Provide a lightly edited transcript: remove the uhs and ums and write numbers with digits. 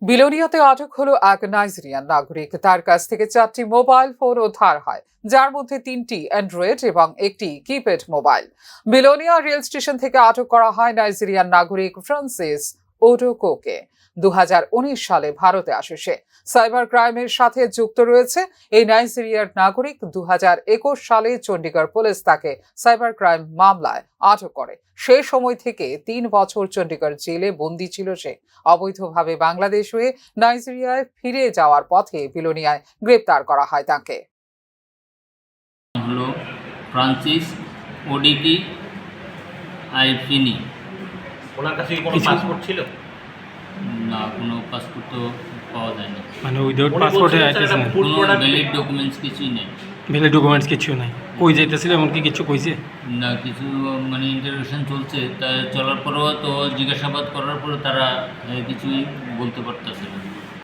বিলোনিয়াতে আটক হলো এক নাইজেরিয়ান নাগরিক। তার কাছ থেকে 4টি মোবাইল ফোন উদ্ধার হয়, যার মধ্যে 3টি অ্যান্ড্রয়েড এবং একটি keypad mobile. Belonia rail station থেকে আটক করা হয় নাইজেরিয়ান নাগরিক ফ্রান্সিস ওডোকোকে। 2019 সালে ভারতে আসে সে। সাইবার ক্রাইমের সাথে যুক্ত রয়েছে এই নাইজেরিয়ার নাগরিক। 2021 সালে চণ্ডীগড় পুলিশ তাকে সাইবার ক্রাইম মামলায় আটক করে। সেই সময় থেকে 3 বছর চণ্ডীগড় জেলে বন্দী ছিল সে। অবৈধভাবে বাংলাদেশ হয়ে নাইজেরিয়ায় ফিরে যাওয়ার পথে বিলোনিয়ায় গ্রেপ্তার করা হয় তাকে। হলো ফ্রান্সিস ওডিকি আইফিনি। ওনার কাছে কি কোনো পাসপোর্ট ছিল? না, কোনো পাসপোর্ট তো পাওয়া যায়নি। মানে উইদাউট পাসপোর্টে আইতেছেন? কোনো ভ্যালিড ডকুমেন্টস কিছুই নেই। ভ্যালিড ডকুমেন্টস কিছু নাই? কই যাইতেছিল এমনকি কিছু কইছে না, কিছু মানে ইন্টারভিউশন চলছে, তা চলার পরেও তো জিজ্ঞাসাবাদ করার পরে তারা কিছুই বলতে পারতেছে